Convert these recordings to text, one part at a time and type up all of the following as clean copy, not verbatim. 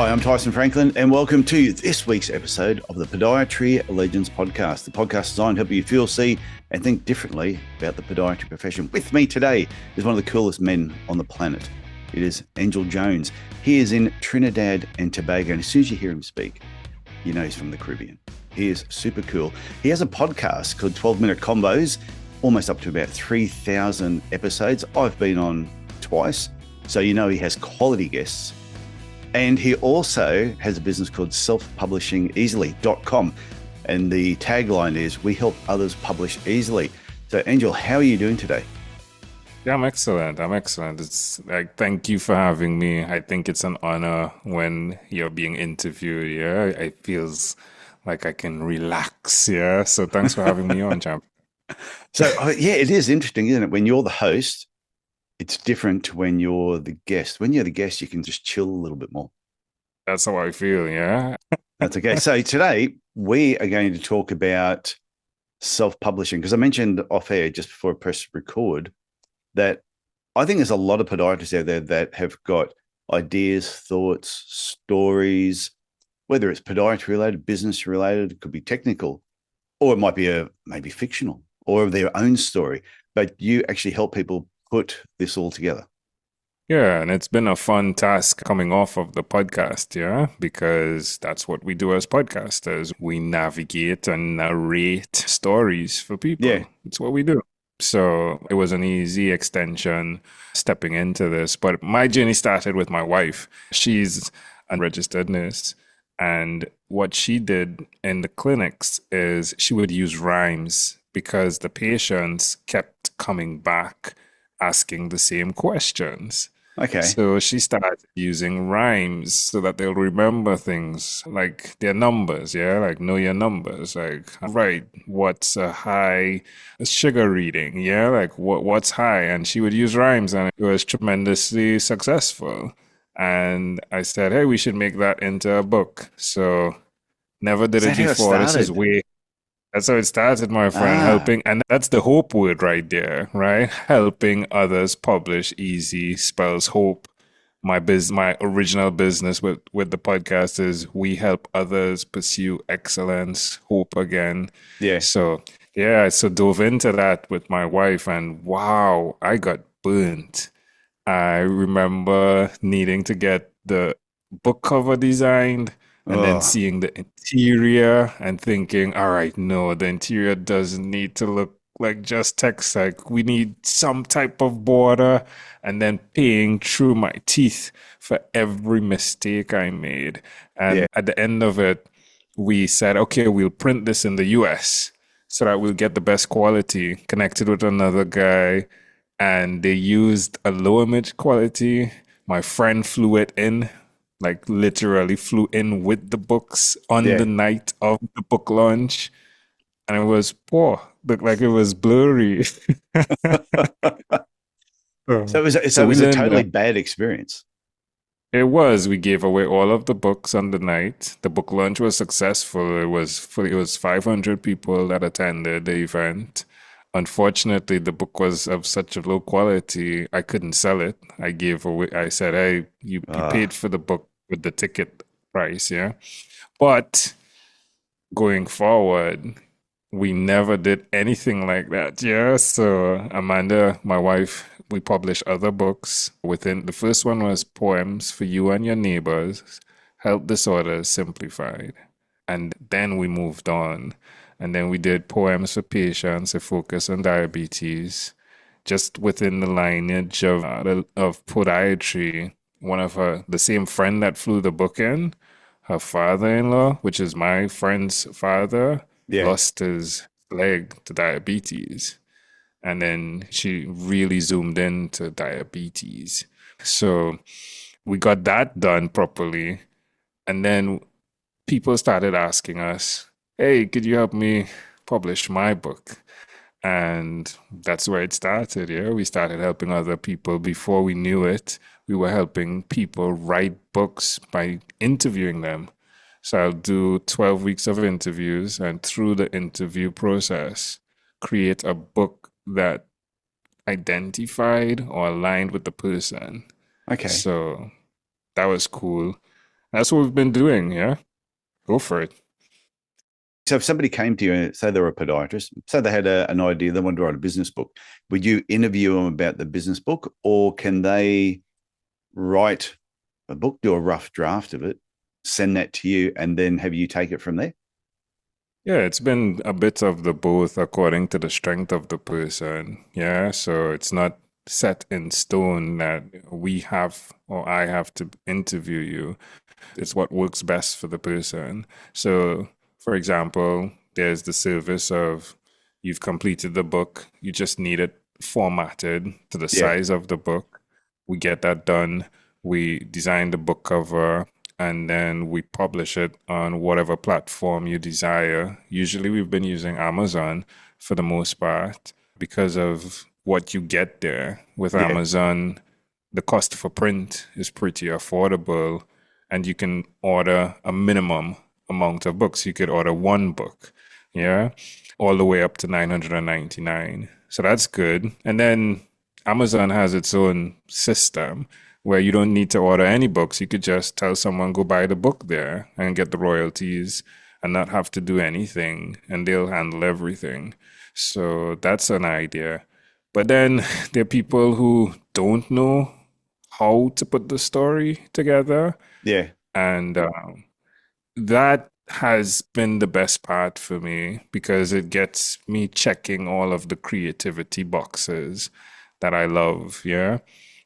Hi, I'm Tyson Franklin, and welcome to this week's episode of the Podiatry Legends podcast. The podcast designed to help you feel, see, and think differently about the podiatry profession. With me today is one of the coolest men on the planet. It is Engel Jones. He is in Trinidad and Tobago, and as soon as you hear him speak, you know he's from the Caribbean. He is super cool. He has a podcast called 12-Minute Combos, almost up to about 3,000 episodes. I've been on twice, so you know he has quality guests. And he also has a business called selfpublishingeasily.com. And the tagline is, we help others publish easily. So Angel, how are you doing today? Yeah, I'm excellent. It's like, thank you for having me. I think it's an honor when you're being interviewed. Yeah, it feels like I can relax. Yeah. So thanks for having me on, champ. So yeah, it is interesting, isn't it? When you're the host, it's different to when you're the guest. When you're the guest, you can just chill a little bit more. That's how I feel. Yeah. That's okay. So today we are going to talk about self-publishing, because I mentioned off air just before I press record that I think there's a lot of podiatrists out there that have got ideas, thoughts, stories, whether it's podiatry related, business related, it could be technical, or it might be maybe fictional or their own story. But you actually help people put this all together. Yeah, and it's been a fun task coming off of the podcast, yeah, because that's what we do as podcasters. We navigate and narrate stories for people. Yeah. It's what we do. So it was an easy extension stepping into this. But my journey started with my wife. She's a registered nurse. And what she did in the clinics is she would use rhymes because the patients kept coming back asking the same questions. Okay. So she started using rhymes so that they'll remember things like their numbers, yeah, like know your numbers, like right, what's a high sugar reading, yeah, like what's high, and she would use rhymes, and it was tremendously successful. And I said, hey, we should make that into a book. So never did Is it that how it before. This is started? way That's how it started, my friend, Ah, helping. And that's the hope word right there, right? Helping others publish easy spells hope. My original business with the podcast is we help others pursue excellence, hope again. yeah. So yeah, so dove into that with my wife, and wow, I got burnt. I remember needing to get the book cover designed and then Oh, seeing the interior and thinking, all right, no, the interior doesn't need to look like just text. Like we need some type of border, and then paying through my teeth for every mistake I made. And yeah. at the end of it, we said, okay, we'll print this in the US so that we'll get the best quality. Connected with another guy, and they used a low image quality. My friend flew it in, like literally flew in with the books on Yeah. the night of the book launch, and it was poor. Looked like it was blurry. So So it so we was a learned totally that bad experience. it was. We gave away all of the books on the night. The book launch was successful. It was 500 people that attended the event. Unfortunately, the book was of such a low quality, I couldn't sell it. I gave away, I said, hey, you paid Ah, for the book with the ticket price, yeah? But going forward, we never did anything like that, yeah? So Amanda, my wife, we published other books. Within the first one was Poems for You and Your Neighbors, Health Disorders Simplified. And then we moved on. And then we did Poems for Patients, a focus on diabetes. Just within the lineage of podiatry, the same friend that flew the book in, her father-in-law, which is my friend's father, yeah. lost his leg to diabetes. And then she really zoomed into diabetes. So we got that done properly. And then people started asking us, hey, could you help me publish my book? And that's where it started. Yeah, we started helping other people. Before we knew it, we were helping people write books by interviewing them. So I'll do 12 weeks of interviews, and through the interview process, create a book that identified or aligned with the person. Okay. So that was cool. That's what we've been doing. Yeah, go for it. So if somebody came to you and say they were a podiatrist, say they had an idea, they wanted to write a business book, would you interview them about the business book, or can they write a book, do a rough draft of it, send that to you, and then have you take it from there? Yeah, it's been a bit of the both according to the strength of the person. Yeah, so it's not set in stone that we have or I have to interview you. It's what works best for the person. So, for example, there's the service of you've completed the book, you just need it formatted to the Yeah, size of the book. We get that done. We design the book cover and then we publish it on whatever platform you desire. Usually, we've been using Amazon for the most part because of what you get there. With yeah, Amazon, the cost for print is pretty affordable, and you can order a minimum amount of books. You could order one book, yeah, all the way up to 999. So that's good. And then Amazon has its own system where you don't need to order any books. You could just tell someone go buy the book there and get the royalties and not have to do anything, and they'll handle everything. So that's an idea. But then there are people who don't know how to put the story together. yeah, And that has been the best part for me because it gets me checking all of the creativity boxes that I love. Yeah.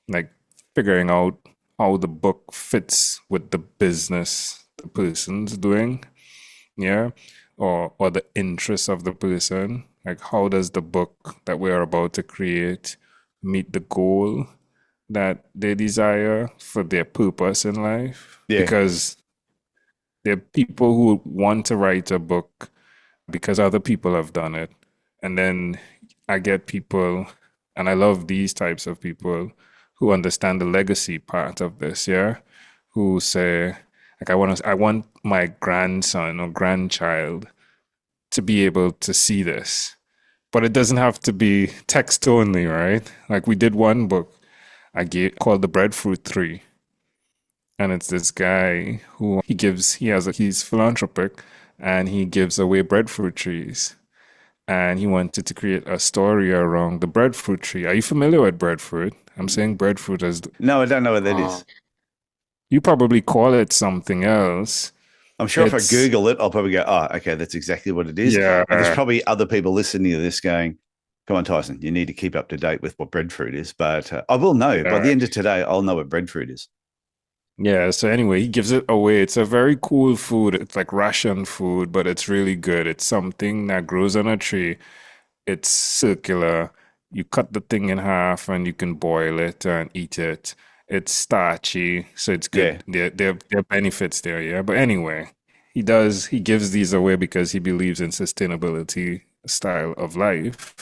Like figuring out how the book fits with the business the person's doing. Yeah. Or the interests of the person. Like, how does the book that we're about to create meet the goal that they desire for their purpose in life? yeah. Because there are people who want to write a book because other people have done it. And then I get people, and I love these types of people who understand the legacy part of this, yeah? Who say, like, I want my grandson or grandchild to be able to see this. But it doesn't have to be text only, right? Like we did one book I gave called The Breadfruit Tree. And it's this guy who he's philanthropic and he gives away breadfruit trees. And he wanted to create a story around the breadfruit tree. Are you familiar with breadfruit? I'm saying breadfruit as No, I don't know what that is. you probably call it something else. I'm sure if I It's Google it, I'll probably go, oh, okay, that's exactly what it is. And there's yeah, probably other people listening to this going, come on, Tyson, you need to keep up to date with what breadfruit is. But I will know by yeah. the end of today, I'll know what breadfruit is. Yeah, so anyway, he gives it away. It's a very cool food. It's like ration food, but it's really good. It's something that grows on a tree. It's circular. You cut the thing in half and you can boil it and eat it. It's starchy, so it's Yeah. good. There are benefits there, yeah. But anyway, he gives these away because he believes in sustainability style of life.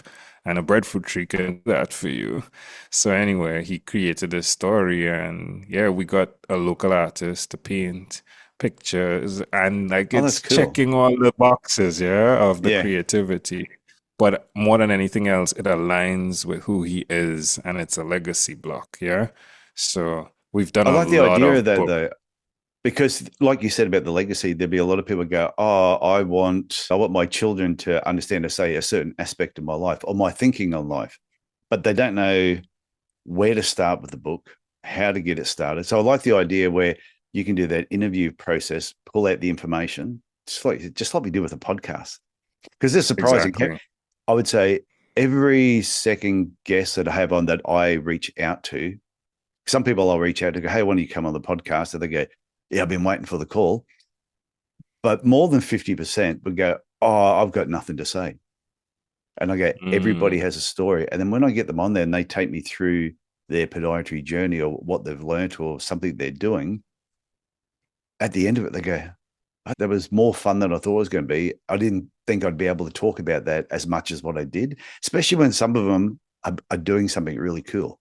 And a breadfruit tree can do that for you. So anyway, he created this story and yeah, we got a local artist to paint pictures and like Oh, that's it's cool. checking all the boxes, yeah, of the Yeah. creativity. But more than anything else, it aligns with who he is and it's a legacy block, yeah? So we've done I a like the lot idea of of that books. though, because like you said about the legacy, there'd be a lot of people go, oh, I want my children to understand or say a certain aspect of my life or my thinking on life, but they don't know where to start with the book, how to get it started. So I like the idea where you can do that interview process, pull out the information, just like we do with a podcast. Because it's surprising. Exactly. I would say every second guest that I have on that I reach out to, some people I'll reach out to go, hey, why don't you come on the podcast? And they go, yeah, I've been waiting for the call. But more than 50% would go, oh, I've got nothing to say. And I go, everybody Mm. has a story. And then when I get them on there and they take me through their podiatry journey or what they've learned or something they're doing, at the end of it, they go, that was more fun than I thought it was going to be. I didn't think I'd be able to talk about that as much as what I did, especially when some of them are doing something really cool.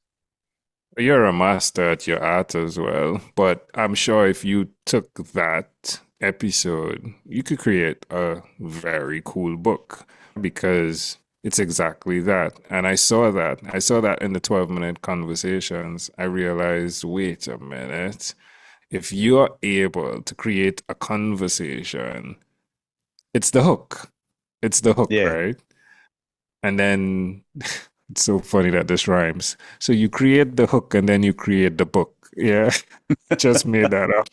You're a master at your art as well, but I'm sure if you took that episode, you could create a very cool book because it's exactly that. And I saw that. I saw that in the 12-minute conversations. I realized, wait a minute. if you're able to create a conversation, it's the hook. It's the hook, Yeah. right? And then it's so funny that this rhymes. So you create the hook and then you create the book. Yeah, just made that up.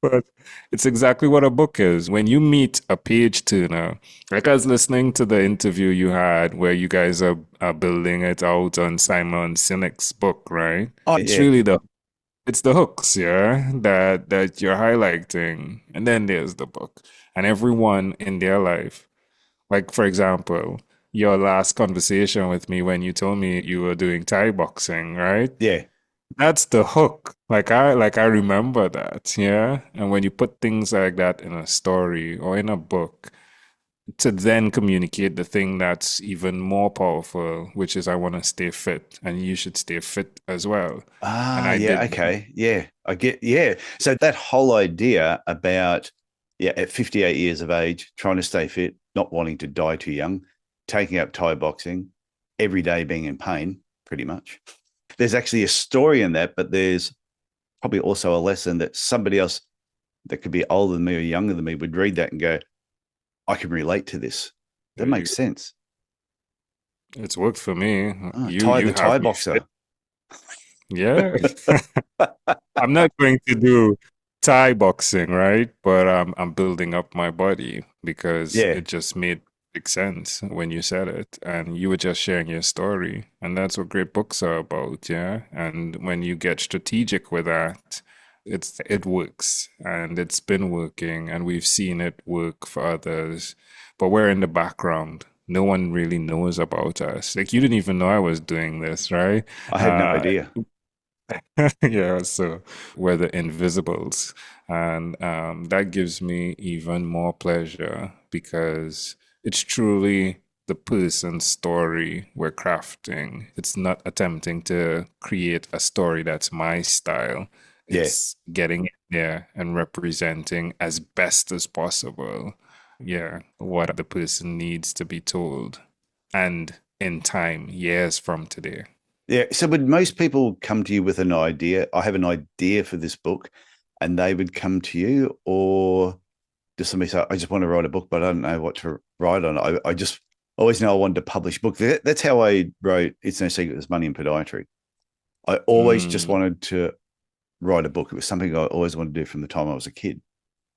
But it's exactly what a book is. When you meet a page turner, like I was listening to the interview you had where you guys are building it out on Simon Sinek's book, right? Oh, It's yeah. really it's the hooks, yeah, that you're highlighting. And then there's the book. And everyone in their life, like for example, your last conversation with me when you told me you were doing Thai boxing, right? Yeah. That's the hook. Like I remember that, yeah. And when you put things like that in a story or in a book, to then communicate the thing that's even more powerful, which is I want to stay fit and you should stay fit as well. And Ah, I yeah. did. Okay. Yeah. I get, yeah. So that whole idea about, yeah, at 58 years of age, trying to stay fit, not wanting to die too young, taking up Thai boxing, every day being in pain, pretty much. There's actually a story in that, but there's probably also a lesson that somebody else that could be older than me or younger than me would read that and go, I can relate to this. That There you makes go. sense. It's worked for me. Oh, You Ty you the Thai have me fit. boxer. Yeah. I'm not going to do Thai boxing, right? But I'm building up my body because Yeah. it just made big sense when you said it, and you were just sharing your story, and that's what great books are about, yeah. And when you get strategic with that, it works, and it's been working, and we've seen it work for others, but we're in the background. No one really knows about us. Like you didn't even know I was doing this, right? I had no Uh, idea. Yeah, so we're the invisibles. And that gives me even more pleasure because it's truly the person's story we're crafting. It's not attempting to create a story that's my style. Yeah. It's getting in there and representing as best as possible, yeah, what the person needs to be told. And in time, years from today. Yeah. So would most people come to you with an idea? I have an idea for this book, and they would come to you, or does somebody say, I just want to write a book, but I don't know what to write on? I just always know I wanted to publish a book. That's how I wrote It's No Secret There's Money in Podiatry. I always just Mm. wanted to write a book. It was something I always wanted to do from the time I was a kid.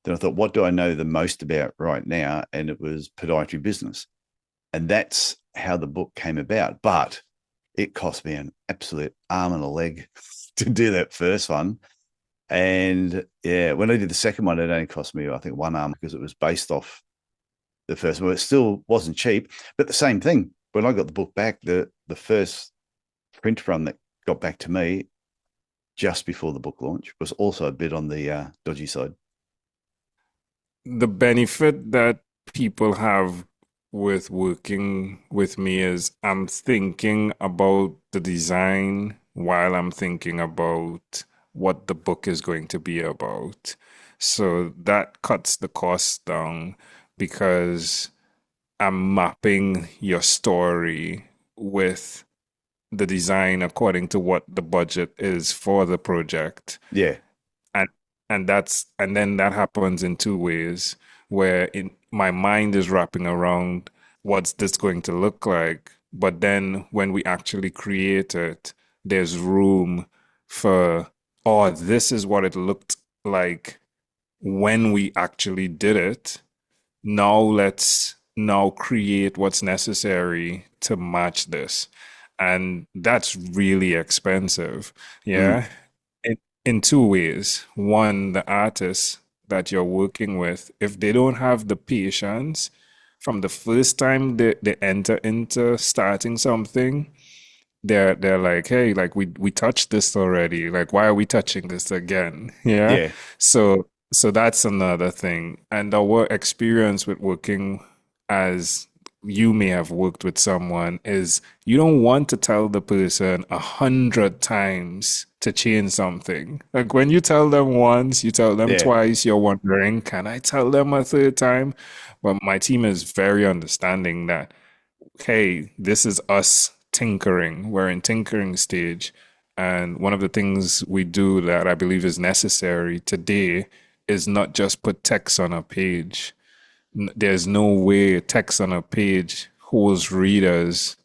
Then I thought, what do I know the most about right now? And it was podiatry business. And that's how the book came about. But it cost me an absolute arm and a leg to do that first one. And yeah, when I did the second one, it only cost me, I think, one arm because it was based off the first one. It still wasn't cheap, but the same thing. When I got the book back, the first print run that got back to me just before the book launch was also a bit on the dodgy side. The benefit that people have with working with me is I'm thinking about the design while I'm thinking about what the book is going to be about. So that cuts the cost down because I'm mapping your story with the design according to what the budget is for the project. Yeah, and and then that happens in two ways where in my mind is wrapping around what's this going to look like, but then when we actually create it, there's room for, oh, this is what it looked like when we actually did it. Now let's now create what's necessary to match this, and that's really expensive, mm, yeah, in two ways. One, the artists that you're working with, if they don't have the patience from the first time they enter into starting something, they're like, hey, like we touched this already. Like, why are we touching this again? Yeah. yeah, So that's another thing. And our experience with working as you may have worked with someone is you don't want to tell the person 100 times to change something. Like when you tell them once, you tell them yeah, twice, you're wondering, can I tell them a third time? But my team is very understanding that, hey, this is us tinkering. We're in tinkering stage. And one of the things we do that I believe is necessary today is not just put text on a page. There's no way text on a page holds readers,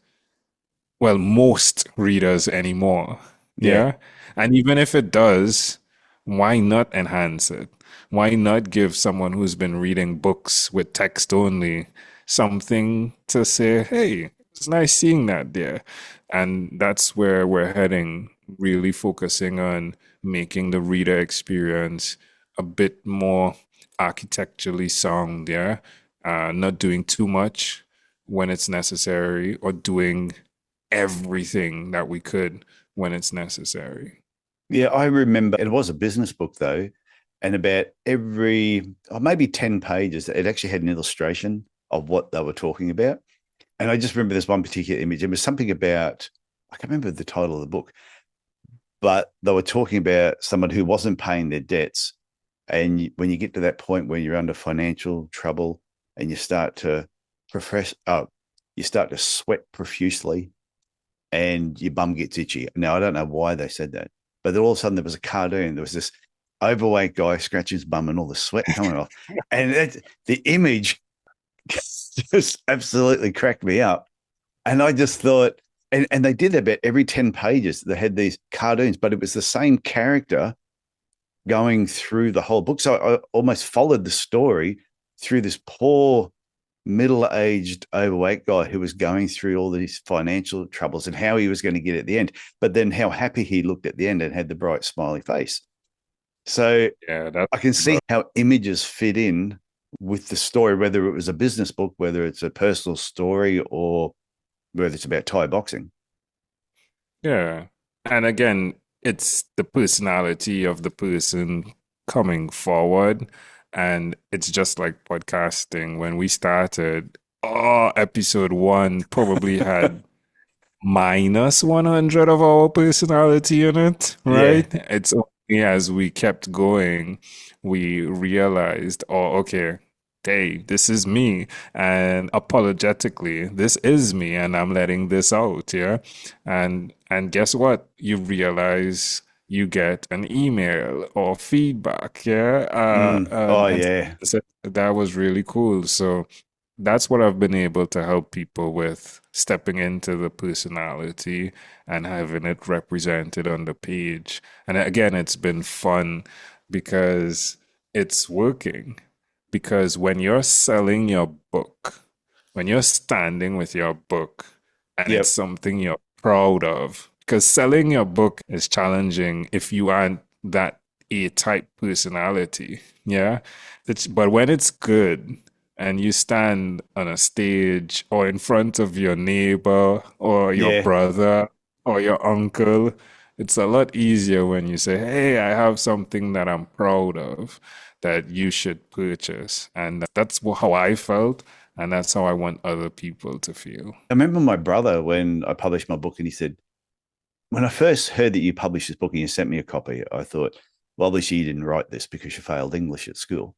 well, most readers anymore. Yeah. Yeah. And even if it does, why not enhance it? Why not give someone who's been reading books with text only something to say, hey, it's nice seeing that there. And that's where we're heading, really focusing on making the reader experience a bit more architecturally sound, yeah. Not doing too much when it's necessary or doing everything that we could when it's necessary. Yeah, I remember it was a business book though, and about every maybe 10 pages, it actually had an illustration of what they were talking about. And I just remember this one particular image. It was something about, I can't remember the title of the book, but they were talking about someone who wasn't paying their debts. And when you get to that point where you're under financial trouble and you start to profess, you start to sweat profusely and your bum gets itchy. Now, I don't know why they said that, but then all of a sudden there was a cartoon. There was this overweight guy scratching his bum and all the sweat coming off. And the image just absolutely cracked me up. And I just thought, and they did that about every 10 pages. They had these cartoons, but it was the same character going through the whole book. So I almost followed the story through this poor middle-aged overweight guy who was going through all these financial troubles and how he was going to get at the end, but then how happy he looked at the end and had the bright smiley face. So Yeah, that's I can see how images fit in with the story, whether it was a business book, whether it's a personal story, or whether it's about Thai boxing. yeah. And again, it's the personality of the person coming forward. And it's just like podcasting. When we started, oh, episode one probably had minus 100 of our personality in it, Yeah. right? It's only as we kept going, we realized, oh, okay, hey, this is me. And apologetically, this is me, and I'm letting this out, yeah? And guess what? You realize you get an email or feedback, yeah? Oh, And yeah. so that was really cool. So that's what I've been able to help people with, stepping into the personality and having it represented on the page. And again, it's been fun because it's working. Because when you're selling your book, when you're standing with your book and it's Yep. something you're proud of, because selling your book is challenging if you aren't that A-type personality. Yeah. But when it's good, and you stand on a stage or in front of your neighbor or your Yeah. brother or your uncle, it's a lot easier when you say, hey, I have something that I'm proud of that you should purchase. And that's how I felt. And that's how I want other people to feel. I remember my brother when I published my book, and he said, when I first heard that you published this book and you sent me a copy, I thought, well, obviously you didn't write this because you failed English at school.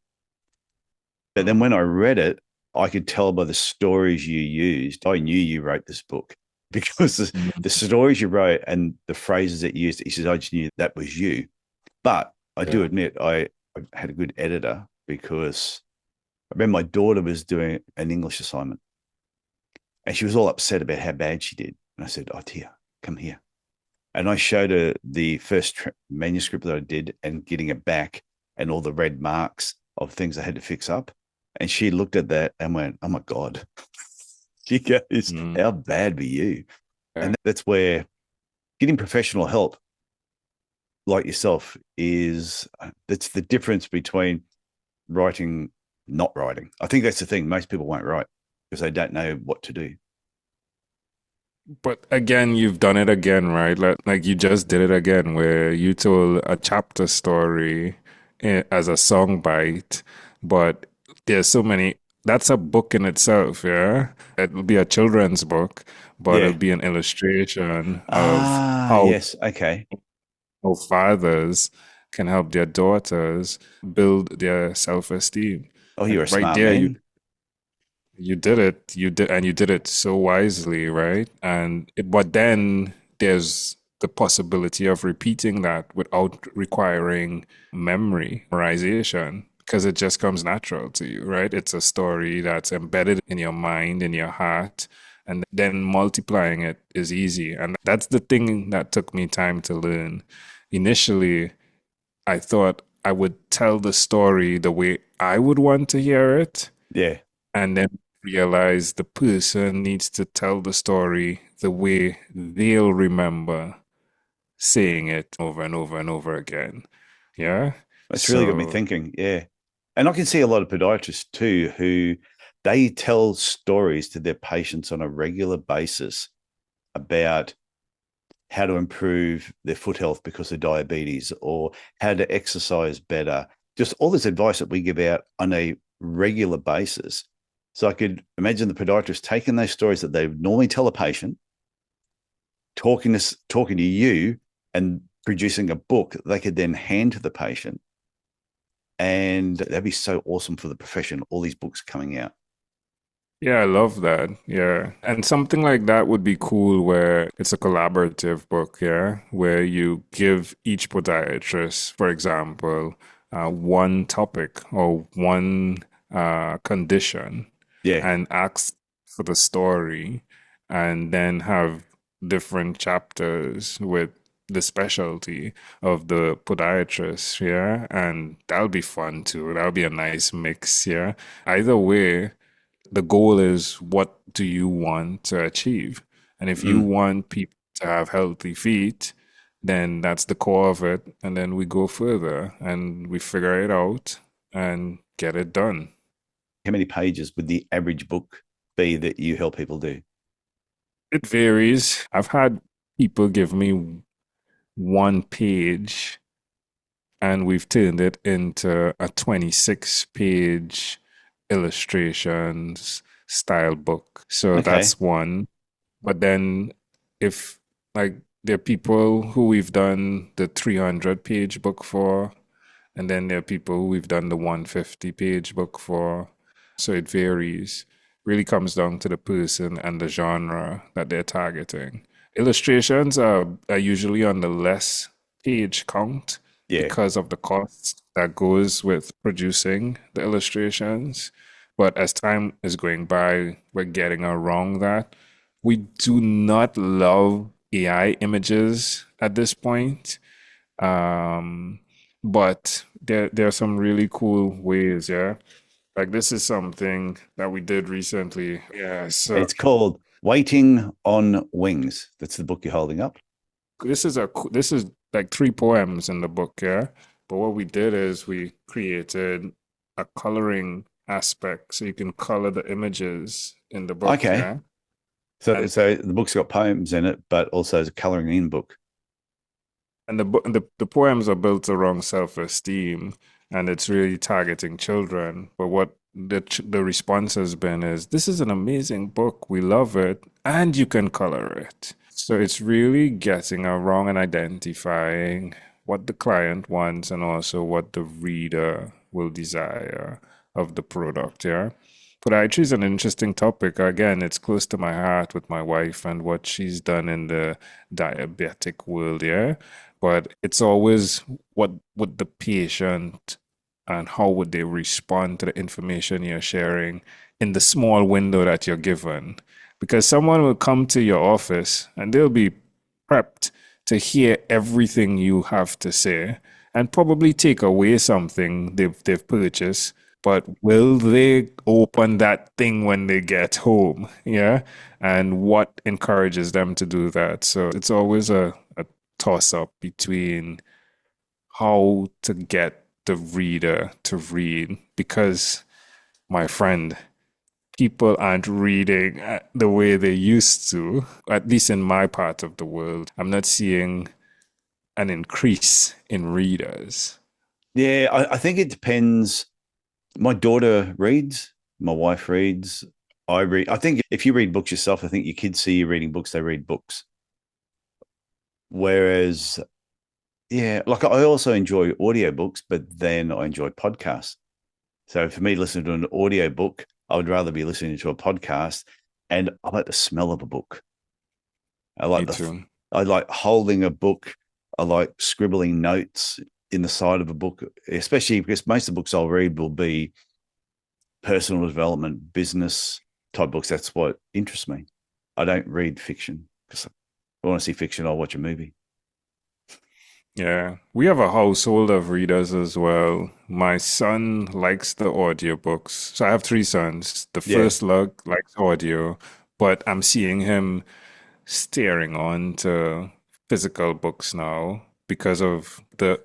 But then when I read it, I could tell by the stories you used, I knew you wrote this book because the stories you wrote and the phrases that you used, he says, I just knew that was you. But I do Yeah. admit I had a good editor because I remember my daughter was doing an English assignment and she was all upset about how bad she did. And I said, oh, dear, come here. And I showed her the first manuscript that I did and getting it back and all the red marks of things I had to fix up. And she looked at that and went, oh my God. She goes, Mm. how bad were you? Yeah. And that's where getting professional help like yourself is that's the difference between writing, not writing. I think that's the thing. Most people won't write because they don't know what to do. But again, you've done it again, right? Like you just did it again, where you told a chapter story as a song bite, but there's so many. That's a book in itself, yeah. It'll be a children's book, but it'll Yeah. be an illustration of Ah, yes. Okay. how fathers can help their daughters build their self-esteem. Oh, And you're a right smart there, you man. you did it. You did, and you did it so wisely, right? But then there's the possibility of repeating that without requiring memorization because it just comes natural to you, right? It's a story that's embedded in your mind, in your heart, and then multiplying it is easy. And that's the thing that took me time to learn. Initially, I thought I would tell the story the way I would want to hear it, Yeah. and then realize the person needs to tell the story the way they'll remember saying it over and over and over again. Yeah. It's really got me So, thinking. Yeah. And I can see a lot of podiatrists too who they tell stories to their patients on a regular basis about how to improve their foot health because of diabetes or how to exercise better. Just all this advice that we give out on a regular basis. So I could imagine the podiatrist taking those stories that they normally tell a patient, talking to you and producing a book that they could then hand to the patient. And that'd be so awesome for the profession, all these books coming out. yeah, I love that. Yeah. And something like that would be cool where it's a collaborative book, yeah, where you give each podiatrist, for example, one topic or one condition Yeah. and ask for the story and then have different chapters with the specialty of the podiatrist, yeah. And that'll be fun too. That'll be a nice mix, yeah. Either way, the goal is what do you want to achieve? And if you Mm. want people to have healthy feet, then that's the core of it. And then we go further and we figure it out and get it done. How many pages would the average book be that you help people do? It varies. I've had people give me 1 page and we've turned it into a 26-page illustrations style book. So Okay. that's one. But then if like there are people who we've done the 300-page book for, and then there are people who we've done the 150-page book for. So it varies. Really comes down to the person and the genre that they're targeting. Illustrations are usually on the less page count Yeah. because of the cost that goes with producing the illustrations. But as time is going by, we're getting around that. We do not love AI images at this point. Um, but there are some really cool ways, yeah. Like this is something that we did recently. Yeah, so It's called Waiting on Wings. That's the book you're holding up. this is like 3 poems in the book, yeah. But what we did is we created a coloring aspect so you can color the images in the book, Okay. yeah. So, And so the book's got poems in it, but also it's a coloring in book. the poems are built around self-esteem and it's really targeting children. But what the response has been is this is an amazing book. We love it, and you can color it. So it's really getting around and identifying what the client wants and also what the reader will desire of the product. Yeah. Podiatry is an interesting topic. Again, it's close to my heart with my wife and what she's done in the diabetic world. Yeah. But it's always what would the patient and how would they respond to the information you're sharing in the small window that you're given. Because someone will come to your office and they'll be prepped to hear everything you have to say and probably take away something they've purchased. But will they open that thing when they get home? Yeah. And what encourages them to do that? So it's always a toss up between how to get the reader to read because, my friend, people aren't reading the way they used to, at least in my part of the world. I'm not seeing an increase in readers. Yeah, I think it depends. My daughter reads, my wife reads, I read. I think if you read books yourself, I think your kids see you reading books, they read books. Whereas, yeah, like I also enjoy audiobooks, but then I enjoy podcasts. So for me, listening to an audiobook, I would rather be listening to a podcast. And I like the smell of a book. I Me like too. I like holding a book. I like scribbling notes in the side of a book, especially because most of the books I'll read will be personal development, business type books. That's what interests me. I don't read fiction because if I want to see fiction, I'll watch a movie. Yeah, we have a household of readers as well. My son likes the audiobooks. So I have three sons. The Yeah. first likes audio, but I'm seeing him steering on to physical books now because of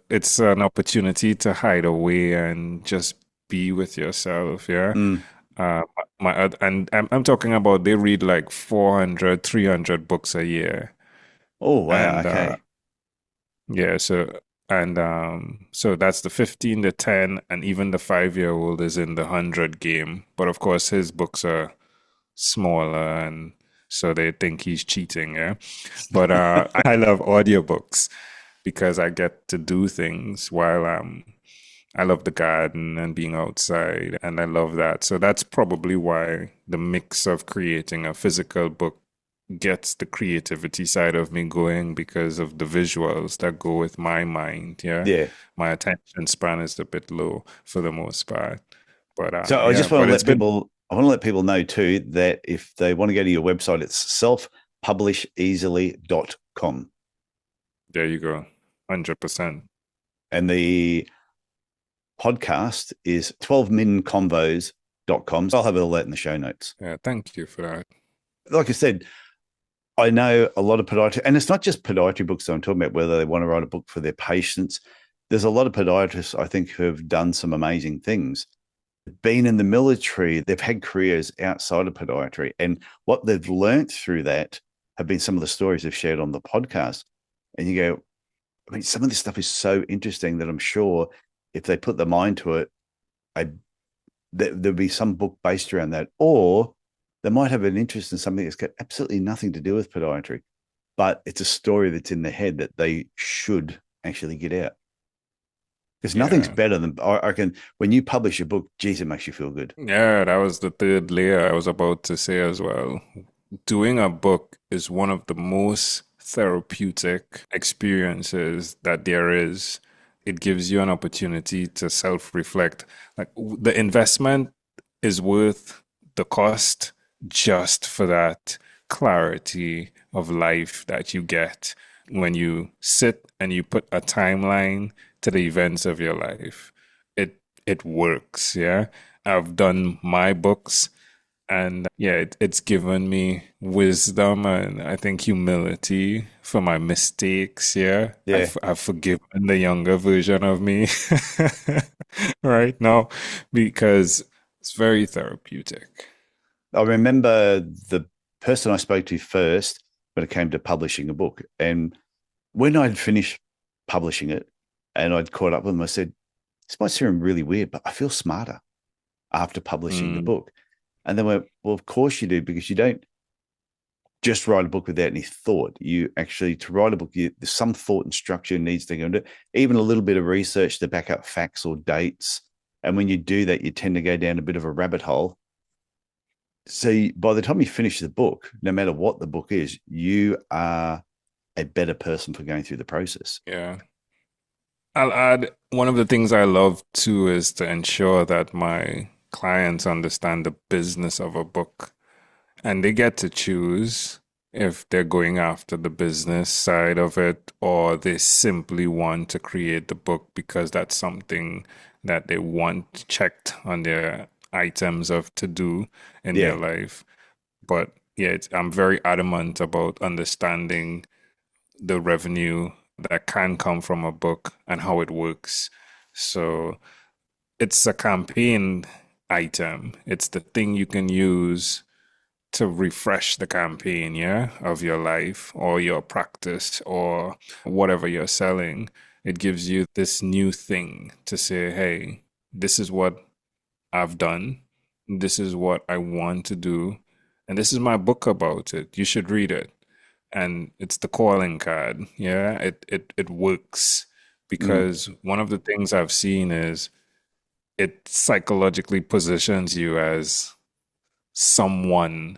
it's an opportunity to hide away and just be with yourself, yeah. Mm. Uh, and I'm talking about they read like 400, 300 books a year. Oh, wow. And Okay. yeah, so that's the 15, the 10, and even the 5-year old is in the 100 game. But of course, his books are smaller, and so they think he's cheating, yeah. But I love audiobooks because I get to do things while I love the garden and being outside, and I love that. So that's probably why the mix of creating a physical book gets the creativity side of me going because of the visuals that go with my mind. Yeah. Yeah. My attention span is a bit low for the most part. But So I yeah, just want to but it's let been people, I want to let people know too that if they want to go to your website, it's selfpublisheasily.com. there you go. 100%. And the podcast is 12minconvos.com. So I'll have all that in the show notes. Yeah, thank you for that. Like I said, I know a lot of podiatry, and it's not just podiatry books that I'm talking about, whether they want to write a book for their patients. There's a lot of podiatrists, I think, who have done some amazing things. Been in the military, they've had careers outside of podiatry. And what they've learned through that have been some of the stories they've shared on the podcast. And you go, I mean, some of this stuff is so interesting that I'm sure if they put their mind to it, I there'll be some book based around that, or they might have an interest in something that's got absolutely nothing to do with podiatry, but it's a story that's in their head that they should actually get out. Because nothing's Yeah. better than I reckon when you publish a book, geez, it makes you feel good. Yeah, that was the third layer I was about to say as well. Doing a book is one of the most therapeutic experiences that there is. It gives you an opportunity to self-reflect. Like the investment is worth the cost just for that clarity of life that you get when you sit and you put a timeline to the events of your life. It works, yeah. I've done my books and yeah, it's given me wisdom and I think humility for my mistakes. Yeah, Yeah. I've forgiven the younger version of me right now because it's very therapeutic. I remember the person I spoke to first when it came to publishing a book. And when I'd finished publishing it and I'd caught up with them, I said, this might seem really weird, but I feel smarter after publishing the Mm, book. And they went, well, of course you do, because you don't just write a book without any thought. You actually, to write a book, there's some thought and structure needs to go into it, even a little bit of research to back up facts or dates. And when you do that, you tend to go down a bit of a rabbit hole. So by the time you finish the book, no matter what the book is, you are a better person for going through the process. yeah. I'll add one of the things I love too is to ensure that my clients understand the business of a book. And they get to choose if they're going after the business side of it or they simply want to create the book because that's something that they want checked on their items of to do in their Yeah. life. But yeah, I'm very adamant about understanding the revenue that can come from a book and how it works. So it's a campaign item. It's the thing you can use to refresh the campaign, yeah, of your life or your practice or whatever you're selling. It gives you this new thing to say, hey, this is what I've done. This is what I want to do. And this is my book about it. You should read it. And it's the calling card. Yeah, it works Mm. because one of the things I've seen is it psychologically positions you as someone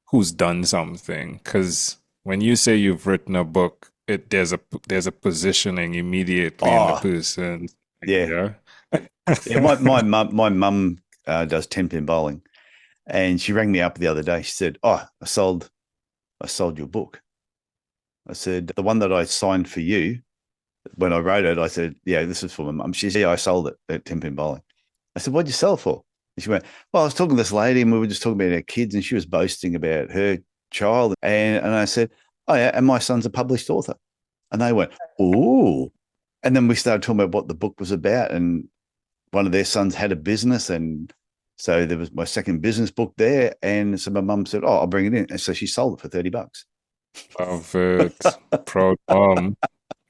who's done something because when you say you've written a book, there's a positioning immediately in the Oh, person. yeah. Yeah. Yeah, my mum does 10-pin bowling, and she rang me up the other day. She said, "Oh, I sold your book." I said, "The one that I signed for you when I wrote it." I said, "Yeah, this is for my mum." She said, "Yeah, I sold it at 10-pin bowling." I said, "What'd you sell it for?" And she went, "Well, I was talking to this lady, and we were just talking about our kids, and she was boasting about her child." And I said, "Oh yeah, and my son's a published author." And they went, "Ooh." And then we started talking about what the book was about, and one of their sons had a business, and so there was my second business book there. And so my mum said, "Oh, I'll bring it in." And so she sold it for $30. Love it. Proud mom.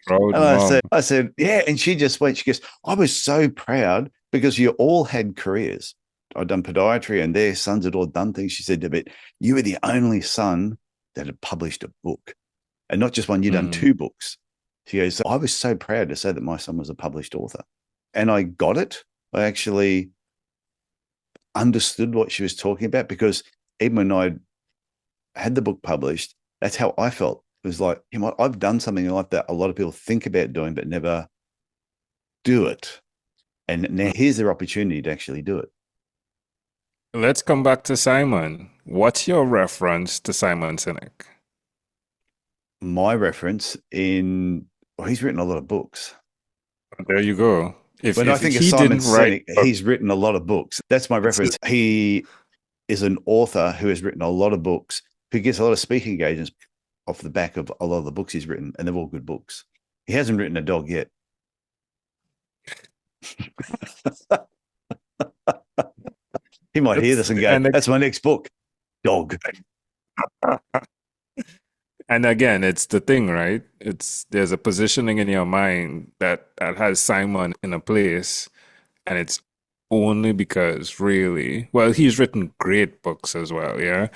Proud And I said, mom. I said, "Yeah." And she just went, she goes, "I was so proud because you all had careers. I'd done podiatry and their sons had all done things." She said, "But you were the only son that had published a book, and not just one, you'd done Mm. two books." She goes, "So I was so proud to say that my son was a published author." And I got it. I actually understood what she was talking about, because even when I had the book published, that's how I felt. It was like, you know what, I've done something like that a lot of people think about doing but never do it. And now here's their opportunity to actually do it. Let's come back to Simon. What's your reference to Simon Sinek? My reference in, well, he's written a lot of books. There you go. If When I if think of he Simon didn't write Sinek, book, he's written a lot of books. That's my it's reference. He is an author who has written a lot of books, who gets a lot of speaking engagements off the back of a lot of the books he's written, and they're all good books. He hasn't written a dog yet. He might hear it's this and go, and "That's my next book, dog." and again, it's the thing, right? It's there's a positioning in your mind that has Simon in a place, and it's only because really, well, he's written great books as well, yeah,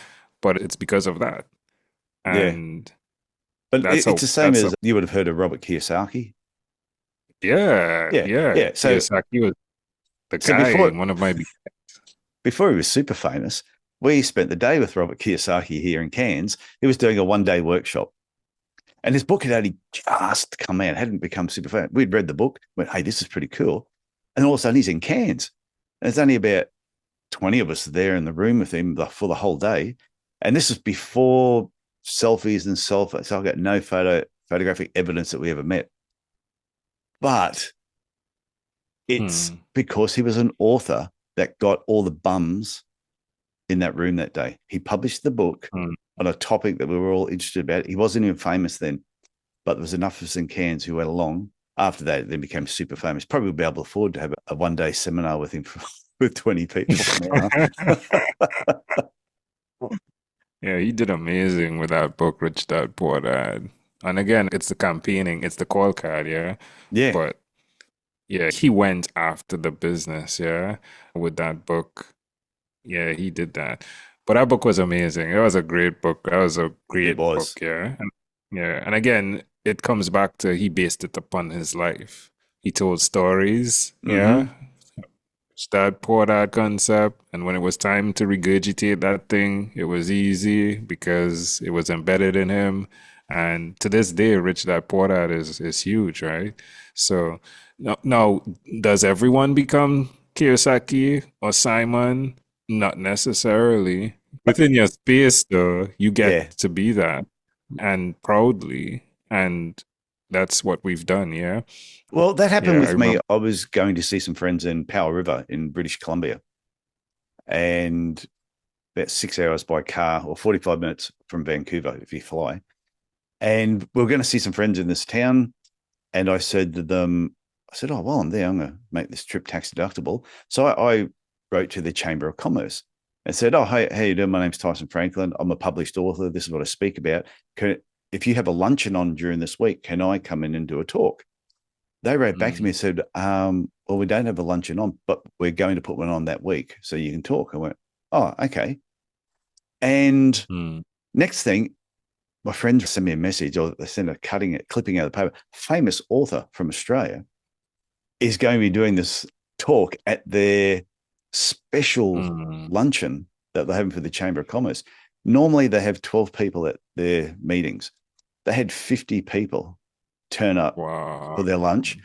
but it's because of that, Yeah. and But that's it's a the same that's a as, you would have heard of Robert Kiyosaki. yeah, Yeah. yeah. Yeah. So, Kiyosaki was the so guy, before, one of my before he was super famous, we spent the day with Robert Kiyosaki here in Cairns. He was doing a 1 day workshop, and his book had only just come out, hadn't become super famous. We'd read the book, went, "Hey, this is pretty cool." And all of a sudden he's in Cairns. And there's only about 20 of us there in the room with him for the whole day. And this is before selfies and selfies. So I've got no photographic evidence that we ever met. But it's hmm, because he was an author that got all the bums in that room that day. He published the book hmm. on a topic that we were all interested about. He wasn't even famous then, but there was enough of us in Cairns who went along. After that, then became super famous. Probably be able to afford to have a 1 day seminar with him with 20 people now. Yeah, he did amazing with that book, Rich Dad Poor Dad. And again, it's the campaigning, it's the call card, yeah. Yeah. But yeah, he went after the business, yeah, with that book. Yeah, he did that. But that book was amazing. It was a great book. That was a It great book, was. yeah. And yeah, and again, it comes back to he based it upon his life. He told stories, yeah, Mm-hmm. that poor dad concept. And when it was time to regurgitate that thing, it was easy because it was embedded in him. And to this day, Rich Dad Poor Dad is huge, right? So now, does everyone become Kiyosaki or Simon? Not necessarily. Within your space, though, you Yeah. get to be that and proudly. And that's what we've done, yeah? Well, that happened Yeah, I with me. remember. I was going to see some friends in Powell River in British Columbia, and about 6 hours by car, or 45 minutes from Vancouver if you fly. And we were going to see some friends in this town. And I said to them, I said, "Oh, well, I'm there. I'm going to make this trip tax deductible." So I wrote to the Chamber of Commerce and said, "Oh, hey, how you doing? My name's Tyson Franklin. I'm a published author. This is what I speak about. If you have a luncheon on during this week, can I come in and do a talk?" They wrote back to me and said, "Well, we don't have a luncheon on, but we're going to put one on that week, so you can talk." I went, "Oh, okay." And Mm. next thing, my friends sent me a message, or they sent a clipping out of the paper. Famous author from Australia is going to be doing this talk at their special Mm. luncheon that they're having for the Chamber of Commerce. Normally they have 12 people at their meetings. They had 50 people turn up Wow. for their lunch.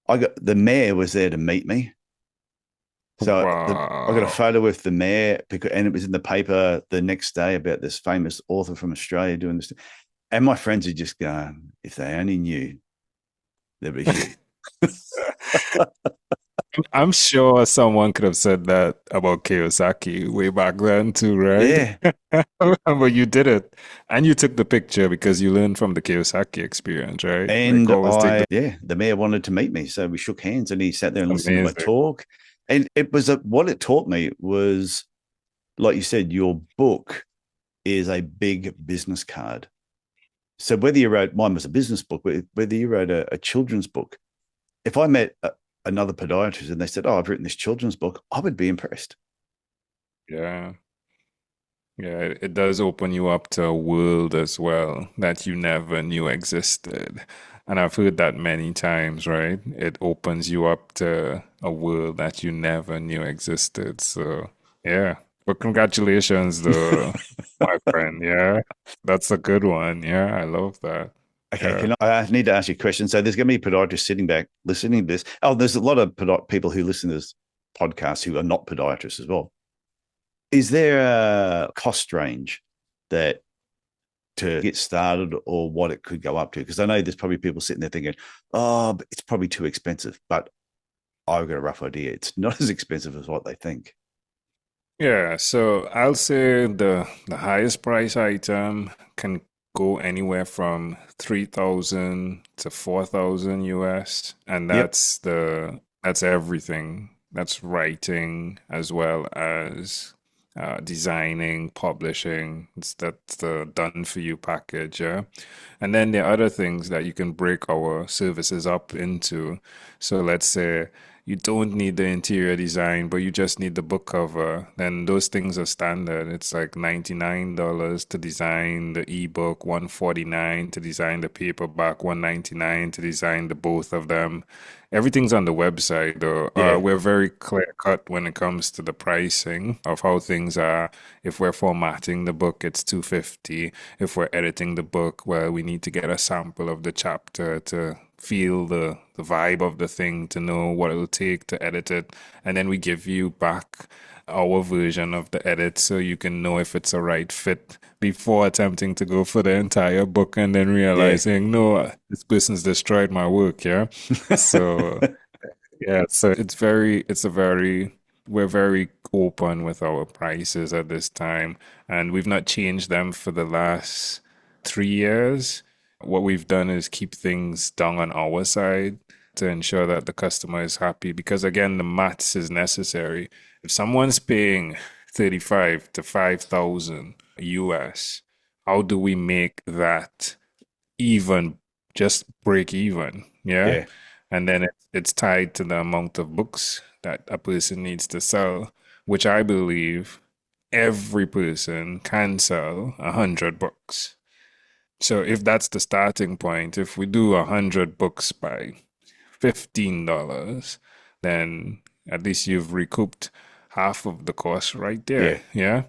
The mayor was there to meet me. So I got a Wow. photo with the mayor and it was in the paper the next day about this famous author from Australia doing this. And my friends are just going, if they only knew, they'd be huge. I'm sure someone could have said that about Kiyosaki way back then too, right? Yeah. But you did it. And you took the picture because you learned from the Kiyosaki experience, right? Like And always take the the mayor wanted to meet me. So we shook hands and he sat there and listened to my amazing. talk. And what it taught me was, like you said, your book is a big business card. So whether you wrote, mine was a business book, whether you wrote a children's book, if I met another podiatrist and they said, "Oh, I've written this children's book," I would be impressed. Yeah. Yeah, it does open you up to a world as well that you never knew existed. And I've heard that many times, right? It opens you up to a world that you never knew existed. So, yeah. But congratulations, though, my friend. Yeah, that's a good one. Yeah, I love that. Okay, Yeah. I need to ask you a question. So there's going to be podiatrists sitting back listening to this. Oh, there's a lot of people who listen to this podcast who are not podiatrists as well. Is there a cost range that to get started or what it could go up to? Because I know there's probably people sitting there thinking, oh, but it's probably too expensive. But I've got a rough idea. It's not as expensive as what they think. Yeah, so I'll say the highest price item can go anywhere from 3,000 to 4,000 US, and Yep. that's everything. That's writing as well as designing, publishing. That's the done for you package, yeah. And then there are other things that you can break our services up into. So let's say you don't need the interior design, but you just need the book cover, then those things are standard. It's like $99 to design the ebook, 149 to design the paperback, 199 to design the both of them. Everything's on the website though. Yeah. We're very clear cut when it comes to the pricing of how things are. If we're formatting the book, it's 250. If we're editing the book, well, we need to get a sample of the chapter to feel the vibe of the thing, to know what it'll take to edit it. And then we give you back our version of the edit so you can know if it's a right fit before attempting to go for the entire book and then Yeah. realizing, no, this person's destroyed my work, yeah? So yeah, so we're very open with our prices at this time, and we've not changed them for the last 3 years. What we've done is keep things down on our side to ensure that the customer is happy, because again, the maths is necessary. If someone's paying 35 to 5,000 US, how do we make that even, just break even? Yeah. Yeah. And then it's tied to the amount of books that a person needs to sell, which I believe every person can sell 100 books. So if that's the starting point, if we do 100 books by $15, then at least you've recouped half of the cost right there. Yeah. Yeah.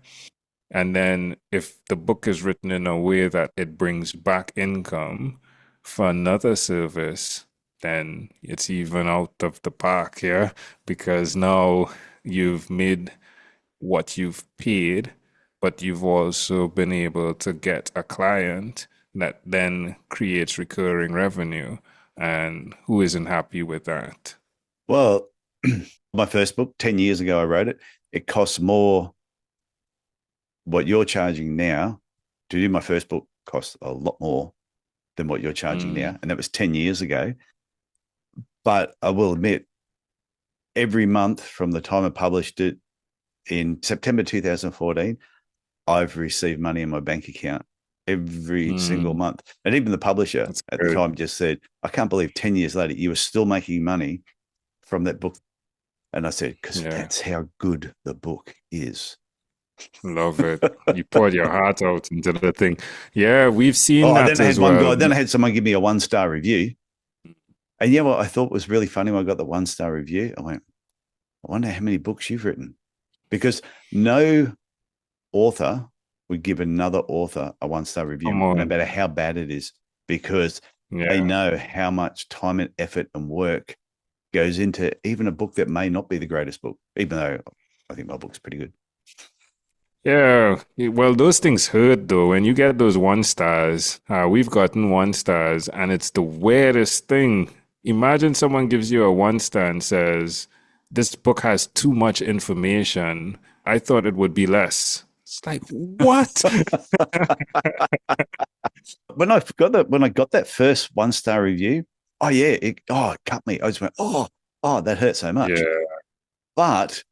And then if the book is written in a way that it brings back income for another service, then it's even out of the park here, because now you've made what you've paid, but you've also been able to get a client that then creates recurring revenue. And who isn't happy with that? Well, my first book, 10 years ago, I wrote it. It costs more what you're charging now to do my first book costs a lot more than what you're charging Mm, now. And that was 10 years ago. But I will admit, every month from the time I published it in September 2014, I've received money in my bank account every single mm, month. And even the publisher that's at the good. time just said, I can't believe 10 years later, you were still making money from that book. And I said, because Yeah. that's how good the book is. Love it. You poured your heart out into the thing. Yeah, we've seen Oh, that then I had as one well. guy, then I had someone give me a 1-star review. And yeah, what I thought was really funny when I got the 1-star review, I went, I wonder how many books you've written. Because no author would give another author a 1-star Come review, no on. matter how bad it is, because they Yeah. know how much time and effort and work goes into even a book that may not be the greatest book, even though I think my book's pretty good. Yeah, well, those things hurt though. When you get those 1 stars, we've gotten 1 stars, and it's the weirdest thing. Imagine someone gives you a 1 star and says, "This book has too much information. I thought it would be less." It's like, what? When I got that first 1-star review, oh yeah, it cut me. I just went, oh, that hurt so much. Yeah, But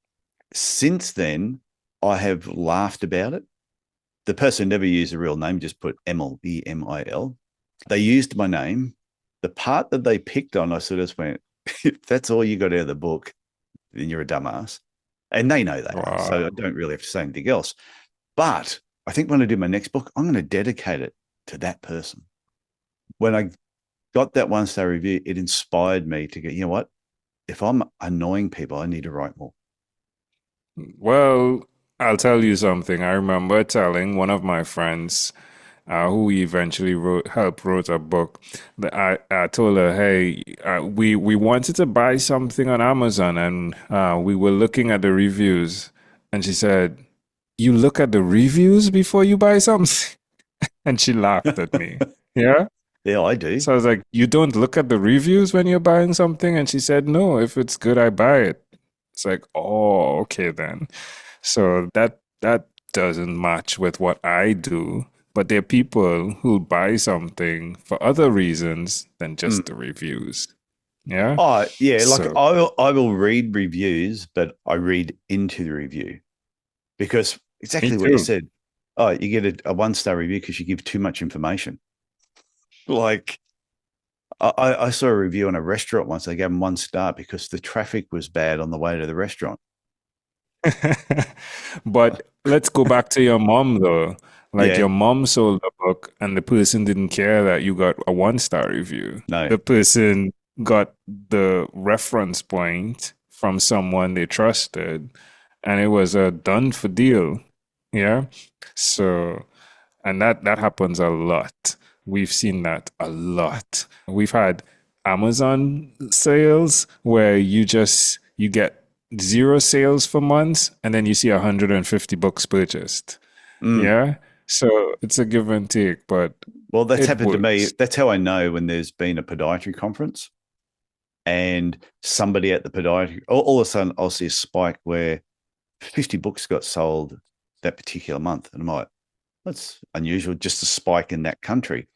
since then, I have laughed about it. The person never used a real name, just put Emil, Emil. They used my name. The part that they picked on, I sort of went, if that's all you got out of the book, then you're a dumbass. And they know that. So I wow. don't really have to say anything else. But I think when I do my next book, I'm going to dedicate it to that person. When I got that 1-star review, it inspired me to go, you know what? If I'm annoying people, I need to write more. Well, I'll tell you something. I remember telling one of my friends, who eventually helped wrote a book, that I told her, hey, we wanted to buy something on Amazon, and we were looking at the reviews, and she said, "You look at the reviews before you buy something?" And she laughed at me. Yeah. Yeah, I do. So I was like, "You don't look at the reviews when you're buying something?" And she said, "No, if it's good, I buy it." It's like, oh, okay then. So that doesn't match with what I do. But there are people who buy something for other reasons than Mm. just the reviews. Yeah. Oh, yeah. Like So I will read reviews, but I read into the review because me exactly what you too. said. Oh, you get a 1-star review because you give too much information. Like I saw a review on a restaurant once. They gave them 1 star because the traffic was bad on the way to the restaurant. But let's go back to your mom though. Like Yeah, your mom sold a book and the person didn't care that you got a 1 star review. no. The person got the reference point from someone they trusted and it was a done for deal. Yeah. So and that happens a lot. We've seen that a lot. We've had Amazon sales where you get zero sales for months and then you see 150 books purchased. Mm. Yeah. So it's a give and take, but Well, that's it happened to me. works. That's how I know when there's been a podiatry conference and somebody at the podiatry, all of a sudden I'll see a spike where 50 books got sold that particular month. And I'm like, that's unusual, just a spike in that country.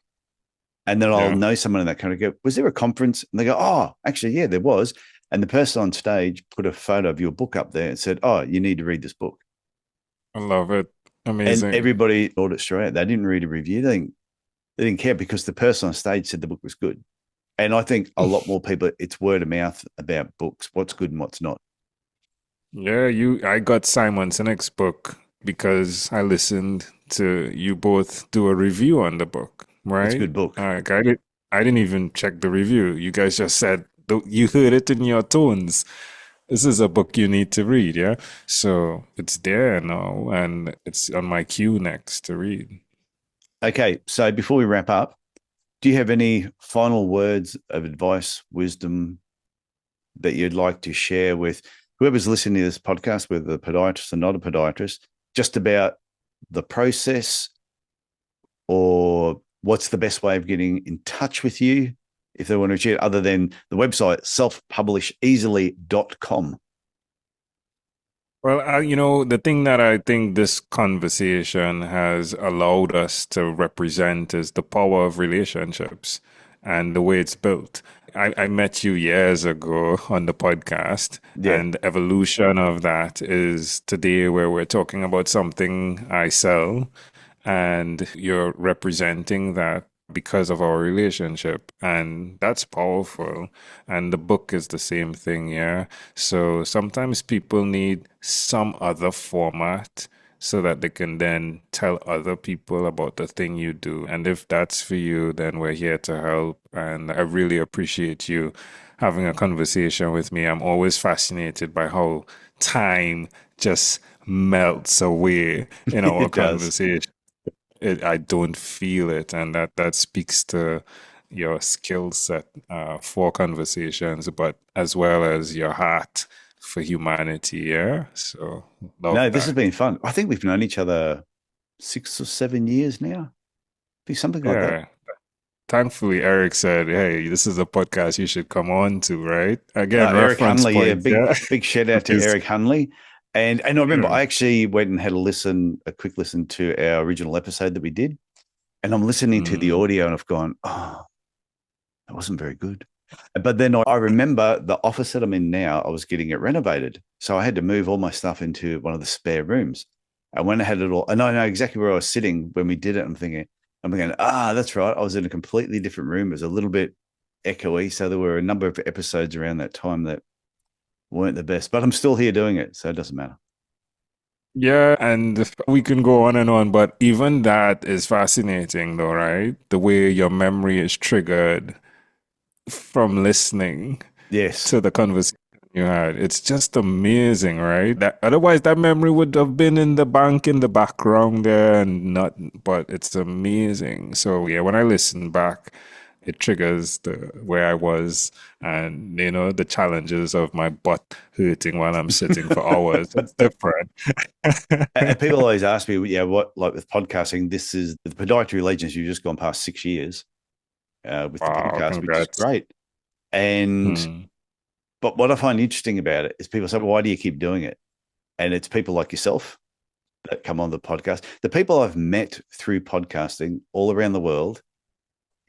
And then I'll Yeah. know someone in that country go, was there a conference? And they go, oh, actually, yeah, there was. And the person on stage put a photo of your book up there and said, oh, you need to read this book. I love it. And Amazing. everybody thought it straight out. They didn't read a review. They didn't care because the person on stage said the book was good. And I think a lot more people, it's word of mouth about books, what's good and what's not. Yeah, I got Simon Sinek's book because I listened to you both do a review on the book, It's a right? good book. I didn't even check the review. You guys just said you heard it in your tones. This is a book you need to read, yeah? So it's there now and it's on my queue next to read. Okay. So before we wrap up, do you have any final words of advice, wisdom that you'd like to share with whoever's listening to this podcast, whether a podiatrist or not a podiatrist, just about the process or what's the best way of getting in touch with you if they want to achieve other than the website selfpublisheasily.com? Well, the thing that I think this conversation has allowed us to represent is the power of relationships and the way it's built. I met you years ago on the podcast, Yeah. and the evolution of that is today where we're talking about something I sell, and you're representing that because of our relationship, and that's powerful. And the book is the same thing, yeah. So sometimes people need some other format so that they can then tell other people about the thing you do. And if that's for you, then we're here to help. And I really appreciate you having a conversation with me. I'm always fascinated by how time just melts away in our It does. conversation. I don't feel it, and that speaks to your skill set for conversations, but as well as your heart for humanity. Yeah, so No, love this has that. been fun. I think we've known each other 6 or 7 years now. Be something like that. Yeah. Thankfully, Eric said, "Hey, this is a podcast you should come on to." Right? Again, Eric reference Hunley, yeah, points. Yeah, big shout out to Because- Eric Hunley. And I remember yeah. I actually went and had a quick listen to our original episode that we did. And I'm listening to the Mm. audio and I've gone, oh, that wasn't very good. But then I remember the office that I'm in now, I was getting it renovated. So I had to move all my stuff into one of the spare rooms. And when I had it all, and I know exactly where I was sitting when we did it. I'm thinking, that's right. I was in a completely different room. It was a little bit echoey. So there were a number of episodes around that time that weren't the best, but I'm still here doing it. So it doesn't matter. Yeah, and we can go on and on, but even that is fascinating, though, right? The way your memory is triggered from listening Yes. to the conversation you had. It's just amazing, right? That otherwise that memory would have been in the bank in the background there and not, but it's amazing. So yeah, when I listen back, it triggers the where I was and the challenges of my butt hurting while I'm sitting for hours. It's different. And people always ask me, yeah, what, like with podcasting, this is the Podiatry Legends, you've just gone past 6 years with the Wow, podcast, which is congrats. great. And, Hmm. but what I find interesting about it is people say, well, why do you keep doing it? And it's people like yourself that come on the podcast. The people I've met through podcasting all around the world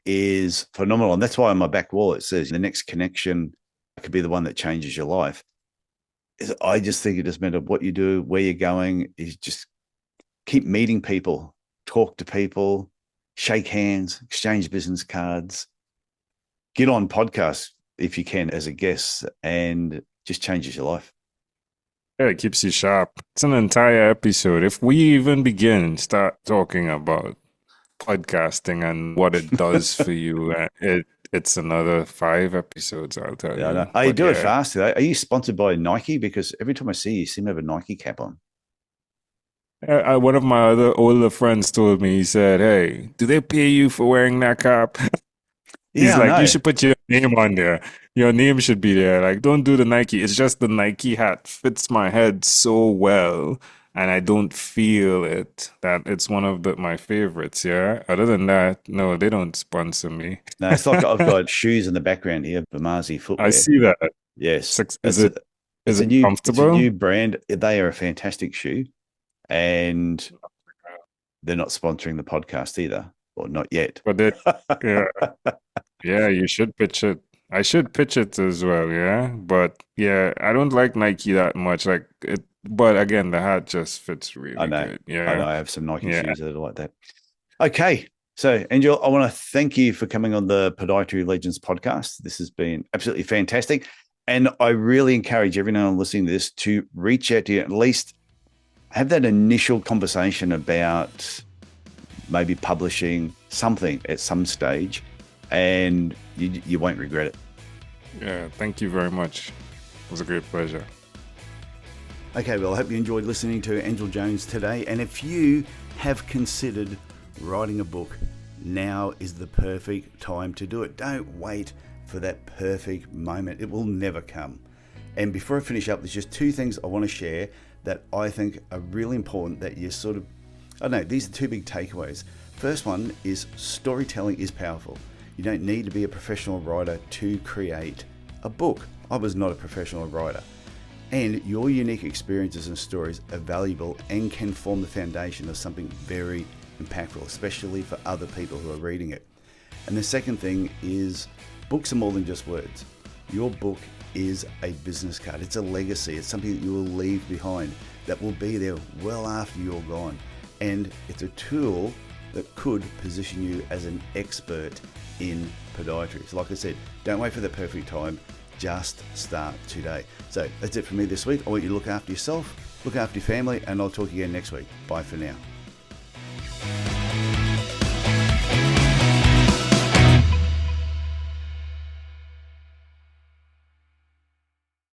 is phenomenal. And that's why on my back wall, it says the next connection could be the one that changes your life. I just think it doesn't matter what you do, where you're going, is just keep meeting people, talk to people, shake hands, exchange business cards, get on podcasts if you can as a guest, and just changes your life. Yeah, it keeps you sharp. It's an entire episode. If we even start talking about podcasting and what it does for you, it's another 5 episodes, I'll tell Yeah, I know. you. Oh, you But do it yeah, fast. Are you sponsored by Nike? Because every time I see you, you seem to have a Nike cap on. one of my other older friends told me, he said, "Hey, do they pay you for wearing that cap?" He's Yeah, I like, "You know. should put your name on there. Your name should be there. Like, don't do the Nike. It's just the Nike hat fits my head so well, and I don't feel it. That it's one of my favorites. Yeah. Other than that, no, they don't sponsor me. No, it's like I've got shoes in the background here, Bamazi I footwear. see that. Yes, Is it's a, it is it it's a comfortable? new brand. They are a fantastic shoe, and they're not sponsoring the podcast either, or not yet. But yeah, yeah, you should pitch it. I should pitch it as well, yeah. But yeah, I don't like Nike that much. Like it, but again, the hat just fits I really know. good. I know. Yeah, I have some Nike yeah. shoes that are like that. Okay. So, Angel, I want to thank you for coming on the Podiatry Legends podcast. This has been absolutely fantastic. And I really encourage everyone listening to this to reach out to you, at least have that initial conversation about maybe publishing something at some stage, and you won't regret it. Yeah, thank you very much. It was a great pleasure. Okay, well, I hope you enjoyed listening to Angel Jones today. And if you have considered writing a book, now is the perfect time to do it. Don't wait for that perfect moment. It will never come. And before I finish up, there's just 2 things I want to share that I think are really important that you sort of, I don't know, these are 2 big takeaways. First one is storytelling is powerful. You don't need to be a professional writer to create a book. I was not a professional writer. And your unique experiences and stories are valuable and can form the foundation of something very impactful, especially for other people who are reading it. And the second thing is books are more than just words. Your book is a business card. It's a legacy. It's something that you will leave behind that will be there well after you're gone. And it's a tool that could position you as an expert in podiatry. So like I said, don't wait for the perfect time. Just start today. So that's it for me this week. I want you to look after yourself, look after your family, and I'll talk again next week. Bye for now.